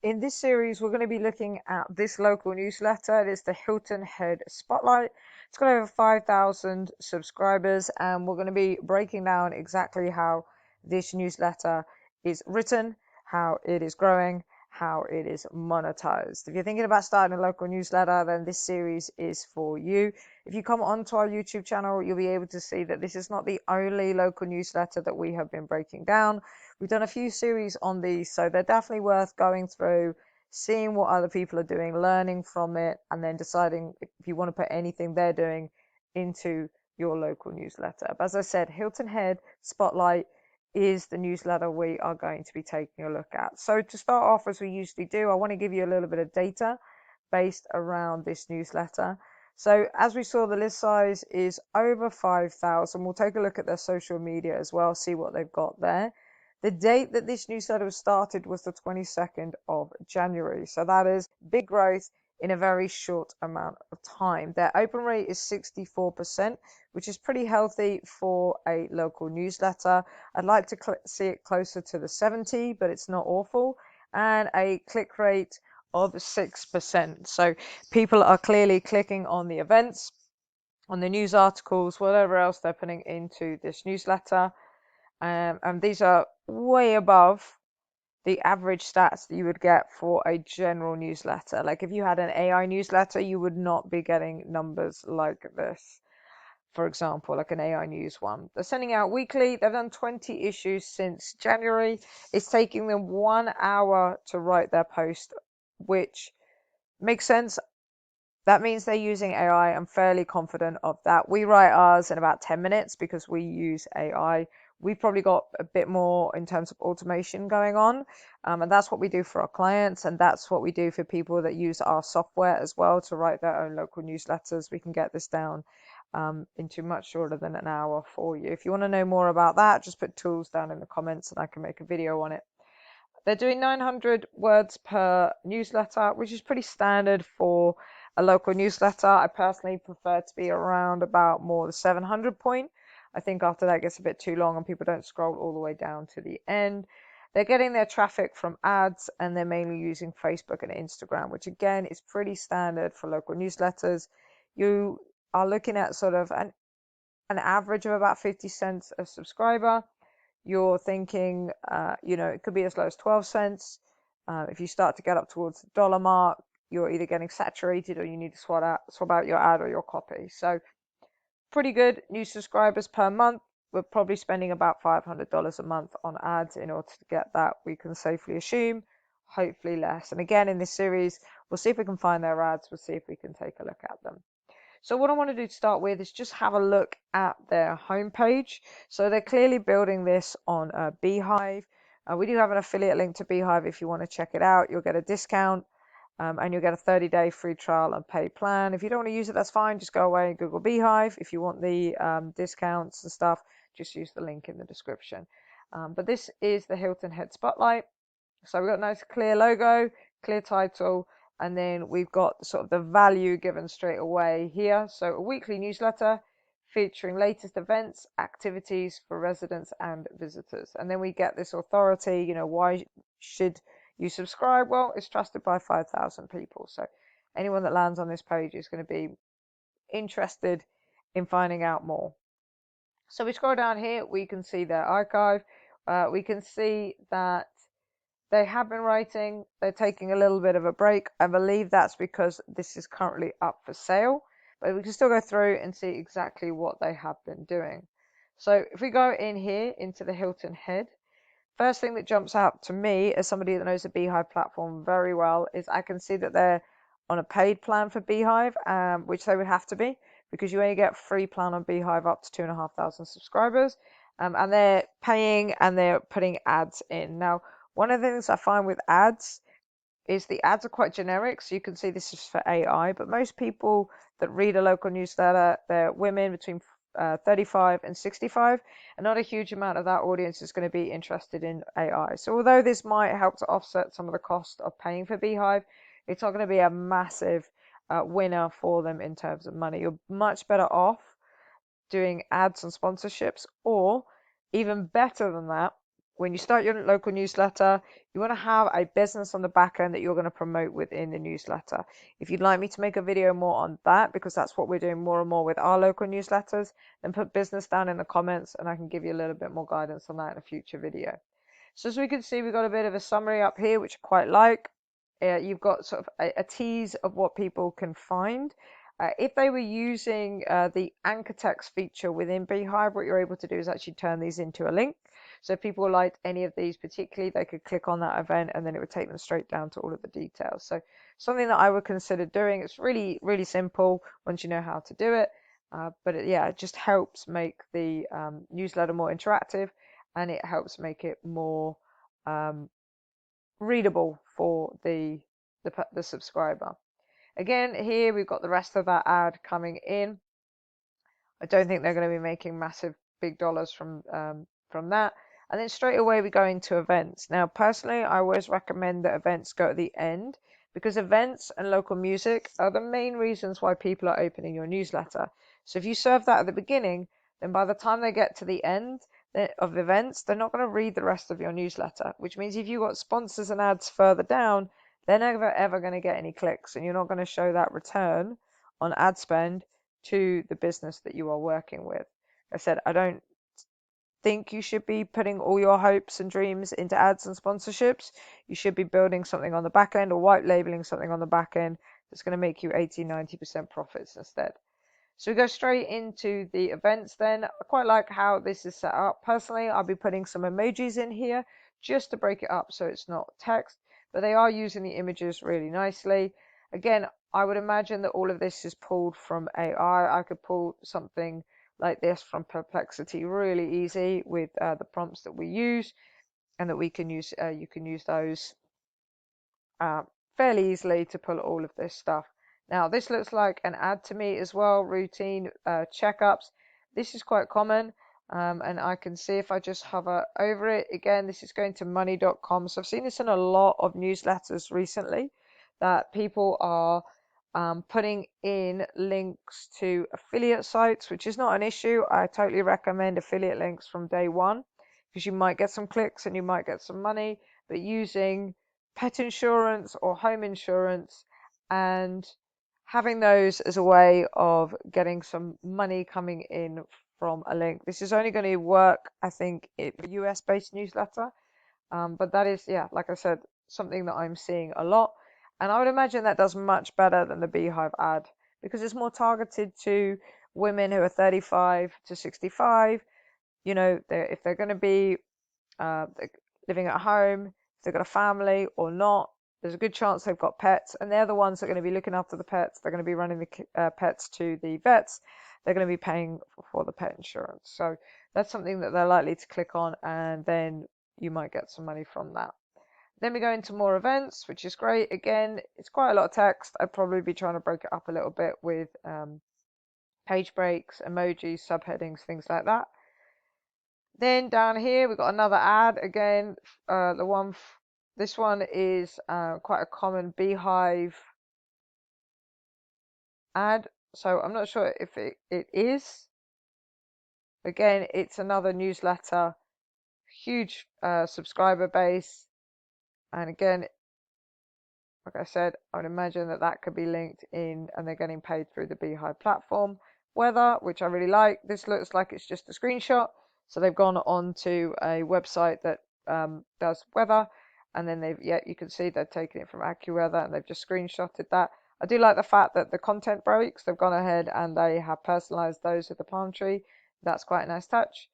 In this series, we're going to be looking at this local newsletter. It is the Hilton Head Spotlight. It's got over 5,000 subscribers, and we're going to be breaking down exactly how this newsletter is written, how it is growing, how it is monetized. If you're thinking about starting a local newsletter, then this series is for you. If you come onto our YouTube channel, you'll be able to see that this is not the only local newsletter that we have been breaking down. We've done a few series on these, so they're definitely worth going through, seeing what other people are doing, learning from it, and then deciding if you want to put anything they're doing into your local newsletter. But as I said, Hilton Head Spotlight is the newsletter we are going to be taking a look at. So to start off, as we usually do, I want to give you a little bit of data based around this newsletter. So as we saw, the list size is over 5,000. We'll take a look at their social media as well, see what they've got there. The date that this newsletter was started was the 22nd of January. So that is big growth in a very short amount of time. Their open rate is 64%, which is pretty healthy for a local newsletter. I'd like to see it closer to the 70, but it's not awful. And a click rate of 6%. So people are clearly clicking on the events, on the news articles, whatever else they're putting into this newsletter. And these are way above the average stats that you would get for a general newsletter. Like if you had an AI newsletter, you would not be getting numbers like this. For example, like an AI news one. They're sending out weekly. They've done 20 issues since January. It's taking them 1 hour to write their post, which makes sense. That means they're using AI. I'm fairly confident of that. We write ours in about 10 minutes because we use AI. We've probably got a bit more in terms of automation going on. And that's what we do for our clients. And that's what we do for people that use our software as well to write their own local newsletters. We can get this down into much shorter than an hour for you. If you want to know more about that, just put tools down in the comments and I can make a video on it. They're doing 900 words per newsletter, which is pretty standard for a local newsletter. I personally prefer to be around about more the 700 point. I think after that gets a bit too long and people don't scroll all the way down to the end. They're getting their traffic from ads and they're mainly using Facebook and Instagram, which again is pretty standard for local newsletters. You are looking at sort of an average of about 50 cents a subscriber. You're thinking, it could be as low as 12 cents. If you start to get up towards the dollar mark, you're either getting saturated or you need to swap out your ad or your copy. So pretty good. New subscribers per month. We're probably spending about $500 a month on ads in order to get that. We can safely assume, hopefully less. And again, in this series, we'll see if we can find their ads. We'll see if we can take a look at them. So what I want to do to start with is just have a look at their homepage. So they're clearly building this on Beehive. We do have an affiliate link to Beehive if you want to check it out. You'll get a discount and you'll get a 30-day free trial and paid plan. If you don't want to use it, that's fine. Just go away and Google Beehive. If you want the discounts and stuff, just use the link in the description. But this is the Hilton Head Spotlight. So we've got a nice clear logo, clear title, and then we've got sort of the value given straight away here. So a weekly newsletter featuring latest events, activities for residents and visitors. And then we get this authority, why should you subscribe? Well, it's trusted by 5,000 people. So anyone that lands on this page is going to be interested in finding out more. So we scroll down here, we can see their archive. We can see that they have been writing. They're taking a little bit of a break. I believe that's because this is currently up for sale, but we can still go through and see exactly what they have been doing. So if we go in here into the Hilton Head, first thing that jumps out to me as somebody that knows the Beehive platform very well is I can see that they're on a paid plan for Beehive, which they would have to be because you only get free plan on Beehive up to 2,500 subscribers, and they're paying and they're putting ads in. Now, one of the things I find with ads is the ads are quite generic. So you can see this is for AI, but most people that read a local newsletter, they're women between 35 and 65, and not a huge amount of that audience is going to be interested in AI. So although this might help to offset some of the cost of paying for Beehive, it's not going to be a massive winner for them in terms of money. You're much better off doing ads and sponsorships, or even better than that, when you start your local newsletter, you want to have a business on the back end that you're going to promote within the newsletter. If you'd like me to make a video more on that, because that's what we're doing more and more with our local newsletters, then put business down in the comments and I can give you a little bit more guidance on that in a future video. So as we can see, we've got a bit of a summary up here, which I quite like. You've got sort of a tease of what people can find. If they were using the anchor text feature within Beehive, what you're able to do is actually turn these into a link. So if people liked any of these particularly, they could click on that event and then it would take them straight down to all of the details. So something that I would consider doing. It's really, really simple once you know how to do it. But it just helps make the newsletter more interactive, and it helps make it more readable for the subscriber. Again, here we've got the rest of that ad coming in. I don't think they're going to be making massive big dollars from that. And then straight away we go into events. Now, personally, I always recommend that events go at the end, because events and local music are the main reasons why people are opening your newsletter. So if you serve that at the beginning, then by the time they get to the end of events, they're not going to read the rest of your newsletter, which means if you've got sponsors and ads further down, they're never ever going to get any clicks, and you're not going to show that return on ad spend to the business that you are working with. I said, I don't think you should be putting all your hopes and dreams into ads and sponsorships. You should be building something on the back end or white labeling something on the back end that's going to make you 80-90% profits instead. So we go straight into the events then. I quite like how this is set up. Personally, I'll be putting some emojis in here just to break it up so it's not text, but they are using the images really nicely. Again, I would imagine that all of this is pulled from AI. I could pull something like this from Perplexity really easy with the prompts that we use, and that we can use. You can use those fairly easily to pull all of this stuff. Now, this looks like an ad to me as well, routine checkups. This is quite common, and I can see if I just hover over it. Again, this is going to money.com. So I've seen this in a lot of newsletters recently, that people are putting in links to affiliate sites, which is not an issue. I totally recommend affiliate links from day one, because you might get some clicks and you might get some money, but using pet insurance or home insurance and having those as a way of getting some money coming in from a link. This is only going to work, I think, in a US based newsletter. But that is, yeah, like I said, something that I'm seeing a lot. And I would imagine that does much better than the Beehive ad, because it's more targeted to women who are 35 to 65. You know, if they're going to be living at home, if they've got a family or not, there's a good chance they've got pets, and they're the ones that are going to be looking after the pets. They're going to be running the pets to the vets. They're going to be paying for the pet insurance. So that's something that they're likely to click on, and then you might get some money from that. Then we go into more events, which is great. Again, it's quite a lot of text. I'd probably be trying to break it up a little bit with page breaks, emojis, subheadings, things like that. Then down here we've got another ad. Again, this one is quite a common Beehive ad, so I'm not sure if it is. Again, it's another newsletter, huge subscriber base, and again, like I said, I would imagine that that could be linked in, and they're getting paid through the Beehive platform. Weather, which I really like. This looks like it's just a screenshot. So they've gone on to a website that does weather, and then you can see they've taken it from AccuWeather and they've just screenshotted that. I do like the fact that the content breaks, they've gone ahead and they have personalized those with the palm tree. That's quite a nice touch.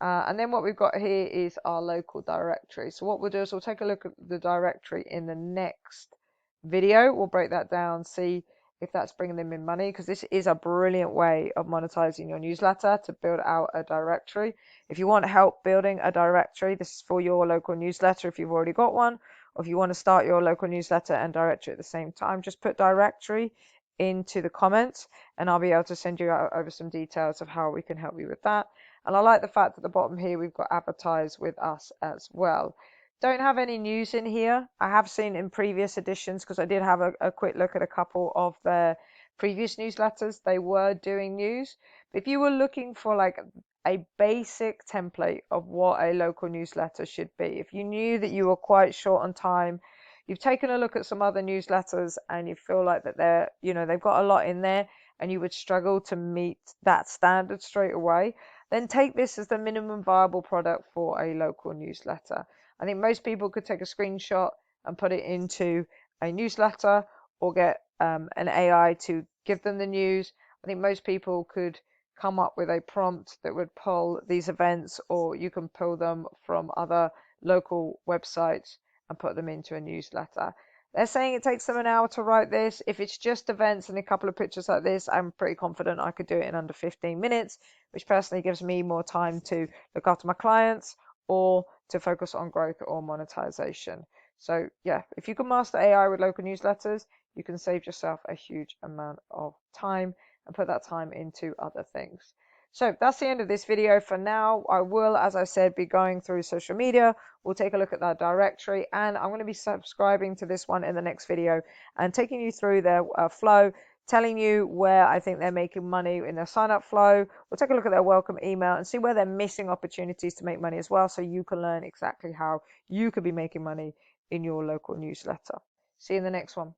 And then what we've got here is our local directory. So what we'll do is we'll take a look at the directory in the next video. We'll break that down, see if that's bringing them in money, because this is a brilliant way of monetizing your newsletter, to build out a directory. If you want help building a directory, this is for your local newsletter if you've already got one, or if you want to start your local newsletter and directory at the same time, just put directory into the comments and I'll be able to send you over some details of how we can help you with that. And I like the fact at the bottom here we've got advertise with us as well. Don't have any news in here. I have seen in previous editions, because I did have a quick look at a couple of their previous newsletters, they were doing news. But if you were looking for like a basic template of what a local newsletter should be. If you knew that you were quite short on time, you've taken a look at some other newsletters and you feel like that they've got a lot in there and you would struggle to meet that standard straight away, then take this as the minimum viable product for a local newsletter. I think most people could take a screenshot and put it into a newsletter or get an AI to give them the news. I think most people could come up with a prompt that would pull these events, or you can pull them from other local websites and put them into a newsletter. They're saying it takes them an hour to write this. If it's just events and a couple of pictures like this, I'm pretty confident I could do it in under 15 minutes, which personally gives me more time to look after my clients or to focus on growth or monetization. So yeah, if you can master AI with local newsletters, you can save yourself a huge amount of time and put that time into other things. So that's the end of this video for now. I will, as I said, be going through social media. We'll take a look at that directory, and I'm going to be subscribing to this one in the next video and taking you through their flow, telling you where I think they're making money in their sign up flow. We'll take a look at their welcome email and see where they're missing opportunities to make money as well, so you can learn exactly how you could be making money in your local newsletter. See you in the next one.